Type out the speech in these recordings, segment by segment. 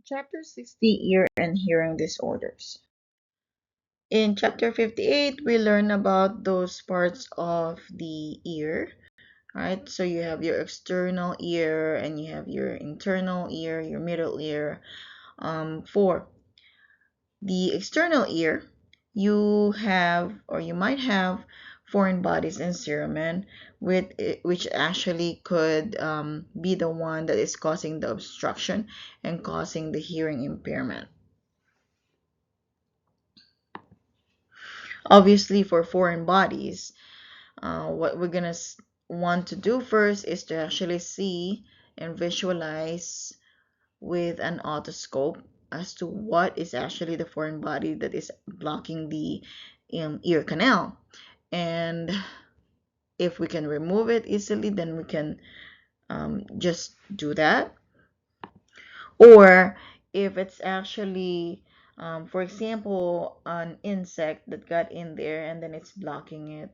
Chapter 60, Ear and Hearing Disorders. In Chapter 58, we learn about those parts of the ear, right? So you have your external ear and you have your internal ear, your middle ear. For the external ear, you have or you might have foreign bodies and cerumen, which actually could be the one that is causing the obstruction and causing the hearing impairment. Obviously, for foreign bodies, what we're gonna want to do first is to actually see and visualize with an otoscope as to what is actually the foreign body that is blocking the ear canal. And if we can remove it easily, then we can just do that. Or if it's actually, for example, an insect that got in there and then it's blocking it,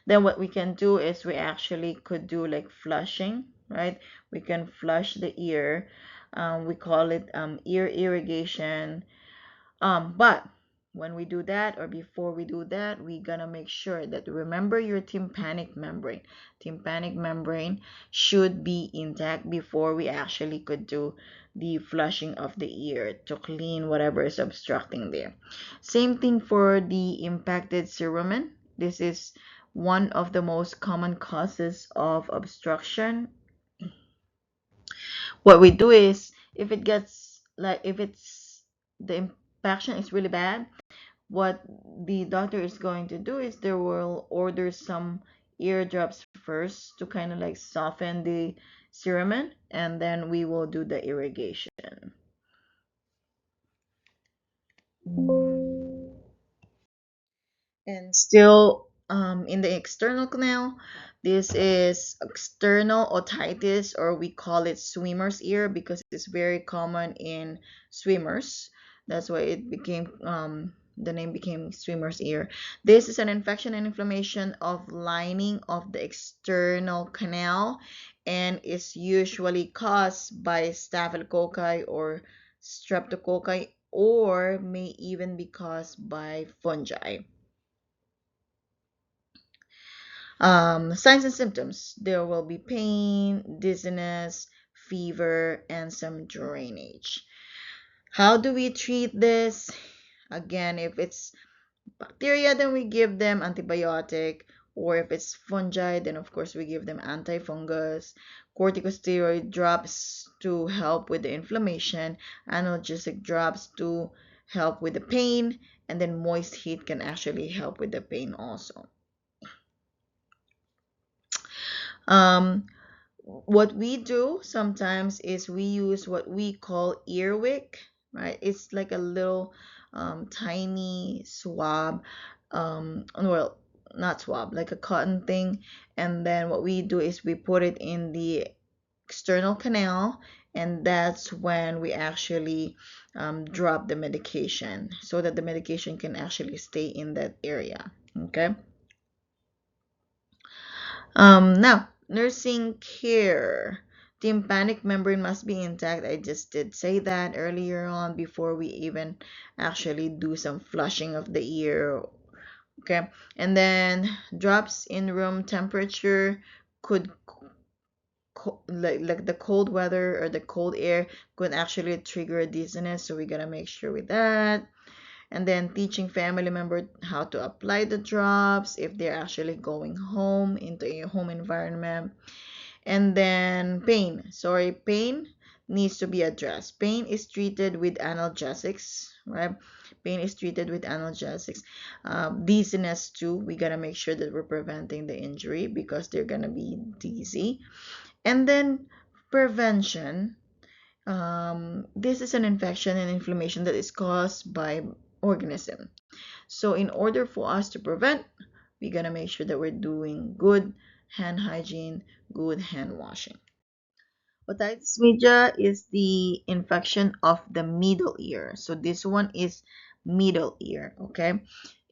then what we can do is we actually could do like flushing, right? We can flush the ear. We call it ear irrigation. But when we do that or before we do that, we gonna make sure that remember your tympanic membrane. Tympanic membrane should be intact before we actually could do the flushing of the ear to clean whatever is obstructing there. Same thing for the impacted cerumen. This is one of the most common causes of obstruction. What we do is if it's the impaction is really bad, what the doctor is going to do is they will order some eardrops first to kind of like soften the cerumen, and then we will do the irrigation. And still in the external canal, this is external otitis, or we call it swimmer's ear because it's very common in swimmers. That's why it became the name became swimmer's ear. This is an infection and inflammation of lining of the external canal and is usually caused by staphylococci or streptococci, or may even be caused by fungi. Signs and symptoms: there will be pain, dizziness, fever, and some drainage. How do we treat this? Again, if it's bacteria, then we give them antibiotic, or if it's fungi, then of course we give them antifungus, corticosteroid drops to help with the inflammation, analgesic drops to help with the pain, and then moist heat can actually help with the pain also. What we do sometimes is we use what we call earwick, right? It's like a little tiny swab, well, not swab, like a cotton thing. And then what we do is we put it in the external canal, and that's when we actually drop the medication so that the medication can actually stay in that area. Okay. Now, nursing care. Tympanic membrane must be intact. I just did say that earlier on before we even actually do some flushing of the ear. Okay, and then drops in room temperature could like the cold weather or the cold air could actually trigger dizziness, so we gotta make sure with that. And then teaching family member how to apply the drops if they're actually going home into a home environment. And then pain needs to be addressed. Pain is treated with analgesics, right? Pain is treated with analgesics. Dizziness too, we gotta make sure that we're preventing the injury because they're gonna be dizzy. And then prevention. This is an infection and inflammation that is caused by organism. So in order for us to prevent, we gotta make sure that we're doing good hand hygiene, good hand washing. Otitis media is the infection of the middle ear. So this one is middle ear, okay?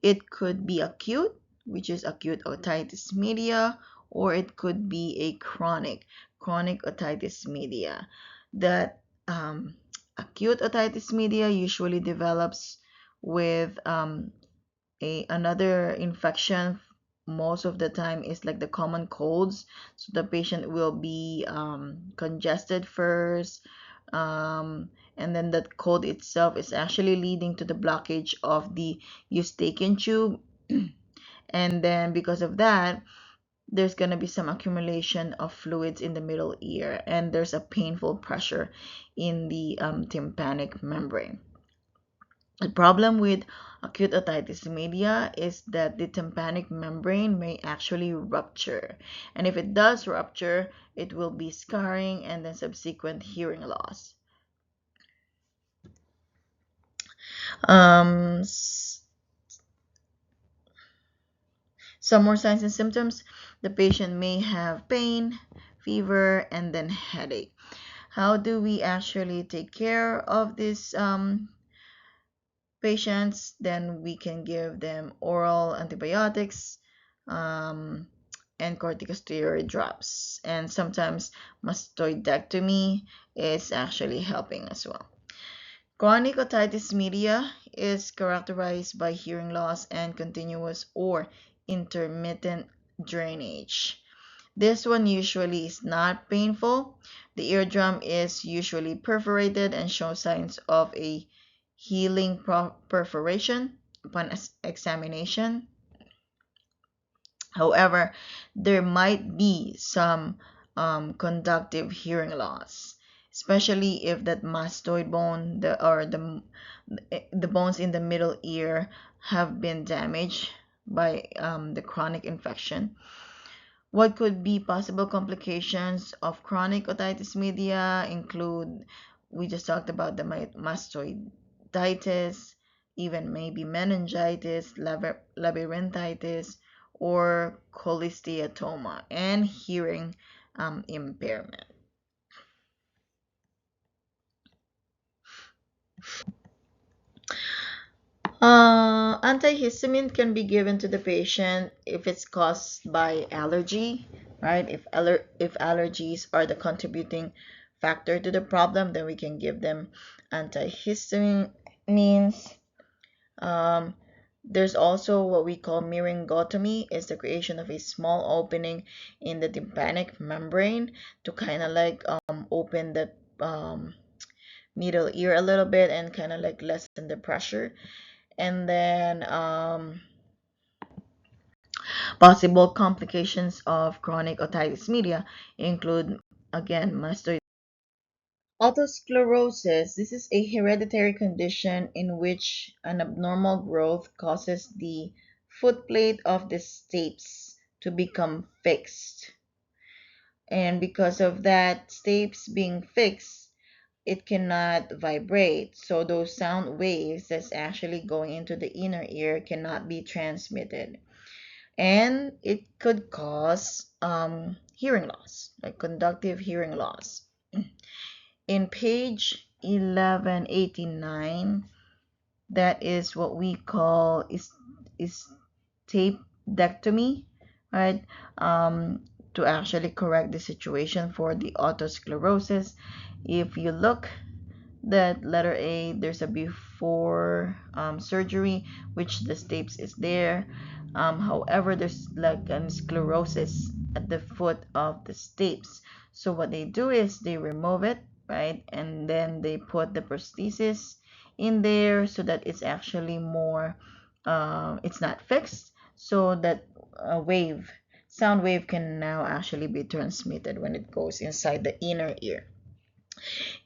It could be acute, which is acute otitis media, or it could be a chronic otitis media that acute otitis media usually develops with another infection. Most of the time is like the common colds, so the patient will be congested first, and then the cold itself is actually leading to the blockage of the eustachian tube. And then because of that, there's going to be some accumulation of fluids in the middle ear, and there's a painful pressure in the tympanic membrane. The problem with acute otitis media is that the tympanic membrane may actually rupture. And if it does rupture, it will be scarring and then subsequent hearing loss. Um, some more signs and symptoms. The patient may have pain, fever, and then headache. How do we actually take care of these patients? Then we can give them oral antibiotics um, and corticosteroid drops. And sometimes mastoidectomy is actually helping as well. Chronic otitis media is characterized by hearing loss and continuous or intermittent drainage. This one usually is not painful. The eardrum is usually perforated and shows signs of a healing perforation upon examination. However, there might be some conductive hearing loss, especially if that mastoid bone, the bones in the middle ear have been damaged by the chronic infection. What could be possible complications of chronic otitis media include, we just talked about the mastoiditis, even maybe meningitis, labyrinthitis, or cholesteatoma, and hearing impairment. Antihistamine can be given to the patient if it's caused by allergy, right? If allergies are the contributing factor to the problem, then we can give them antihistamines. Um, there's also what we call myringotomy, is the creation of a small opening in the tympanic membrane to kind of like open the middle ear a little bit and kind of like lessen the pressure. And then possible complications of chronic otitis media include, again, mastoid. Autosclerosis. This is a hereditary condition in which an abnormal growth causes the footplate of the stapes to become fixed. And because of that stapes being fixed, it cannot vibrate. So those sound waves that's actually going into the inner ear cannot be transmitted. And it could cause hearing loss, like conductive hearing loss. In page 1189, that is what we call is tapectomy, right? To actually correct the situation for the autosclerosis. If you look that letter A, there's a before surgery, which the stapes is there. However, there's like a sclerosis at the foot of the stapes. So what they do is they remove it, right? And then they put the prosthesis in there so that it's actually more, it's not fixed, so that a sound wave can now actually be transmitted when it goes inside the inner ear.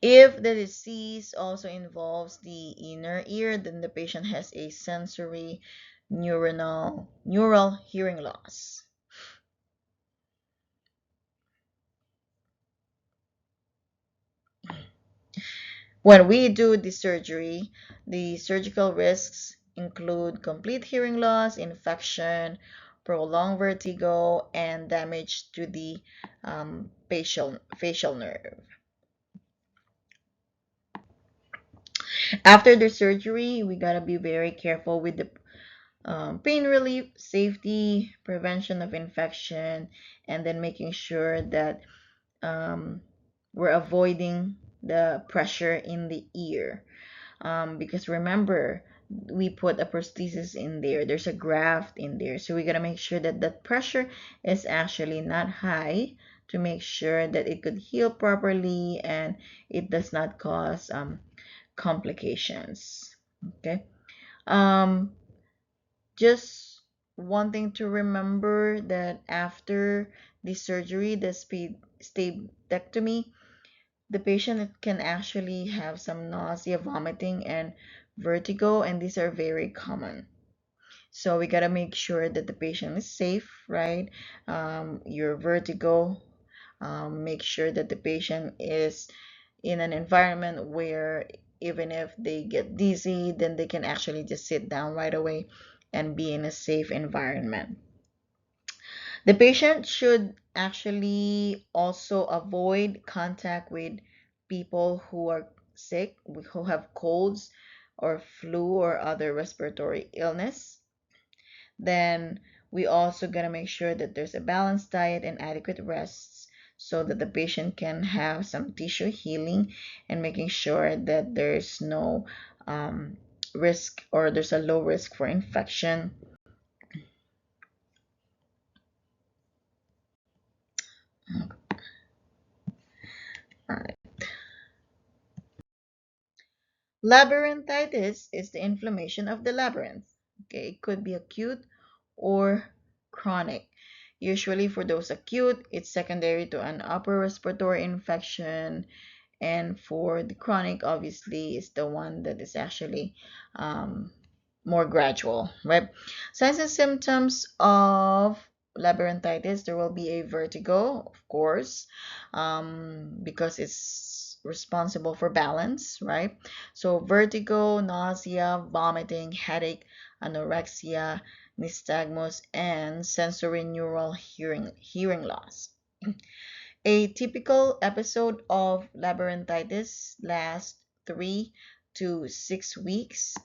If the disease also involves the inner ear, then the patient has a sensory neural hearing loss. When we do the surgery, the surgical risks include complete hearing loss, infection, prolonged vertigo, and damage to the facial nerve. After the surgery, we gotta be very careful with the pain relief, safety, prevention of infection, and then making sure that we're avoiding the pressure in the ear. Because remember, we put a prosthesis in there, there's a graft in there, so we gotta make sure that that pressure is actually not high to make sure that it could heal properly and it does not cause complications. Okay. um just one thing to remember, that after the surgery, the stapedectomy, the patient can actually have some nausea, vomiting, and vertigo, and these are very common. So we gotta make sure that the patient is safe, right? Your vertigo, make sure that the patient is in an environment where even if they get dizzy, then they can actually just sit down right away and be in a safe environment. The patient should actually also avoid contact with people who are sick, who have colds or flu or other respiratory illness. Then we also gotta make sure that there's a balanced diet and adequate rests so that the patient can have some tissue healing, and making sure that there's no risk, or there's a low risk for infection. All right. Labyrinthitis is the inflammation of the labyrinth. Okay, it could be acute or chronic. Usually for those acute, it's secondary to an upper respiratory infection, and for the chronic, obviously, is the one that is actually um, more gradual, right? Signs and symptoms of labyrinthitis: there will be a vertigo, of course, because it's responsible for balance, right? So vertigo, nausea, vomiting, headache, anorexia, nystagmus, and sensory neural hearing loss. A typical episode of labyrinthitis lasts 3 to 6 weeks.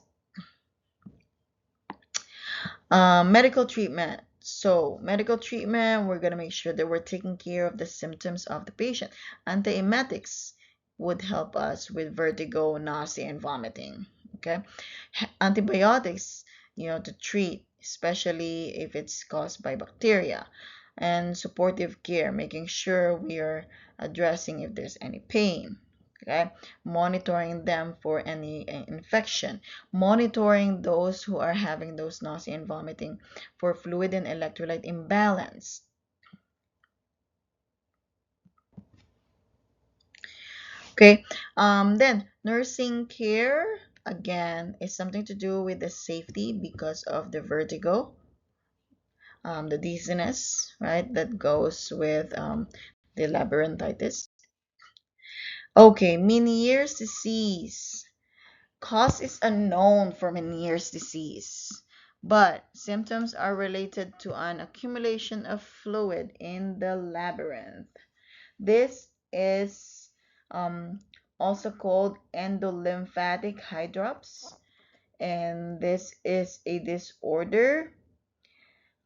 Medical treatment. So, medical treatment, we're going to make sure that we're taking care of the symptoms of the patient. Antiemetics would help us with vertigo, nausea, and vomiting. Okay. Antibiotics, to treat, especially if it's caused by bacteria. And supportive care, making sure we are addressing if there's any pain. Okay. Monitoring them for any infection, monitoring those who are having those nausea and vomiting for fluid and electrolyte imbalance. Okay, then nursing care, again, is something to do with the safety because of the vertigo, the dizziness, right, that goes with the labyrinthitis. Okay, Meniere's disease. Cause is unknown for Meniere's disease, but symptoms are related to an accumulation of fluid in the labyrinth. This is also called endolymphatic hydrops, and this is a disorder.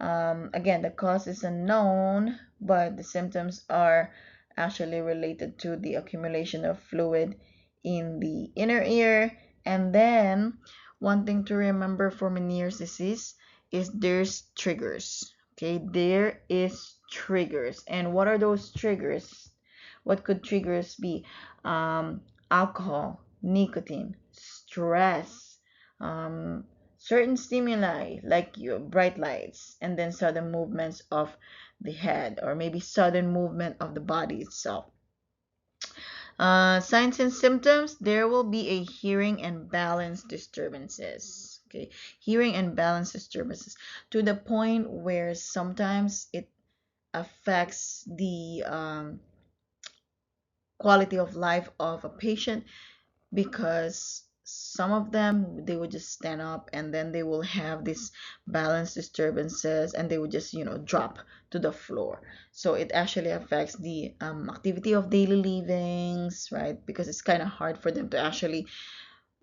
Again, the cause is unknown, but the symptoms are actually related to the accumulation of fluid in the inner ear. And then, one thing to remember for Meniere's disease is there's triggers. Okay, there is triggers. And what are those triggers? What could triggers be? Alcohol, nicotine, stress, um, certain stimuli like your bright lights, and then sudden movements of the head, or maybe sudden movement of the body itself. Signs and symptoms: there will be a hearing and balance disturbances. Okay, hearing and balance disturbances to the point where sometimes it affects the quality of life of a patient, because some of them, they would just stand up and then they will have these balance disturbances, and they would just drop to the floor. So it actually affects the activity of daily livings, right? Because it's kind of hard for them to actually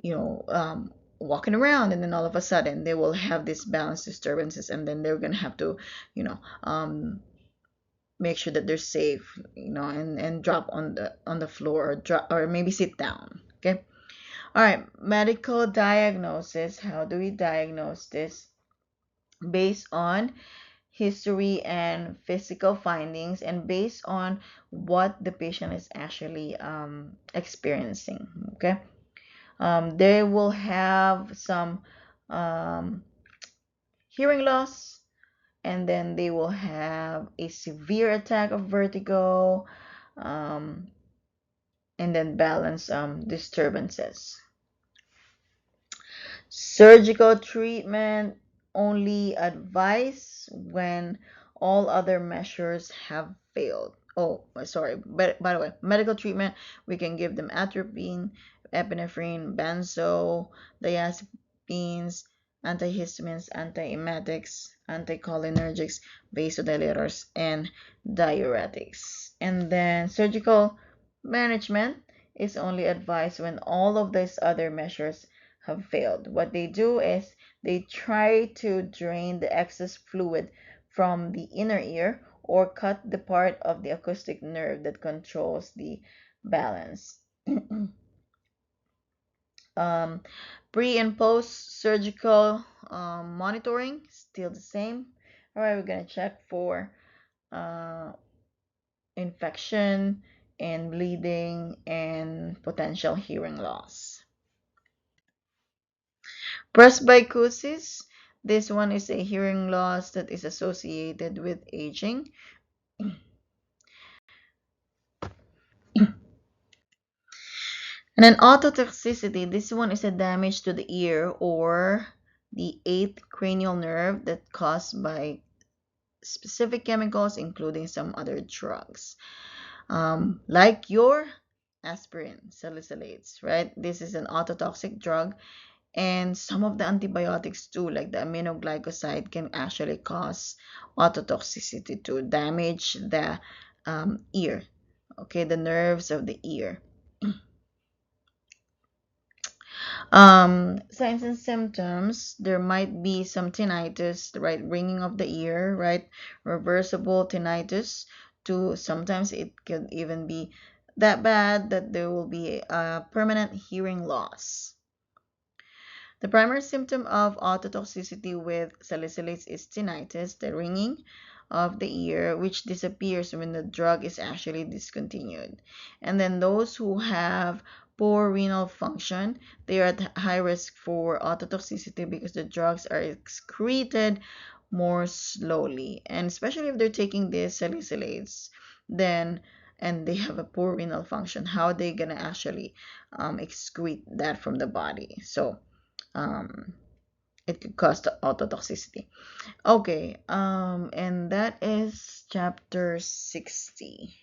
you know um, walking around, and then all of a sudden they will have these balance disturbances, and then they're gonna have to you know um, make sure that they're safe, and drop on the floor, or drop, or maybe sit down. Okay. All right. Medical diagnosis. How do we diagnose this? Based on history and physical findings, and based on what the patient is actually experiencing. Okay. They will have some um, hearing loss, and then they will have a severe attack of vertigo, um, and then balance disturbances. Surgical treatment only advised when all other measures have failed. Oh, sorry. But by the way, medical treatment, we can give them atropine, epinephrine, benzodiazepines, antihistamines, antiemetics, anticholinergics, vasodilators, and diuretics. And then surgical management is only advised when all of these other measures have failed. What they do is they try to drain the excess fluid from the inner ear, or cut the part of the acoustic nerve that controls the balance. um, Pre and post surgical monitoring, still the same. All right, we're going to check for uh, infection and bleeding and potential hearing loss. Presbycusis, this one is a hearing loss that is associated with aging. And then ototoxicity, this one is a damage to the ear or the eighth cranial nerve that caused by specific chemicals, including some other drugs. Like your aspirin, salicylates, right? This is an ototoxic drug, and some of the antibiotics too, like the aminoglycoside, can actually cause ototoxicity to damage the ear, okay, the nerves of the ear. Signs and symptoms, there might be some tinnitus, right? Ringing of the ear, right? Reversible tinnitus, to sometimes it could even be that bad that there will be a permanent hearing loss. The primary symptom of ototoxicity with salicylates is tinnitus, the ringing of the ear, which disappears when the drug is actually discontinued. And then those who have poor renal function, they are at high risk for ototoxicity because the drugs are excreted more slowly. And especially if they're taking these salicylates, then and they have a poor renal function, how are they gonna actually excrete that from the body? So um, it could cause autotoxicity. Okay, and that is chapter 60.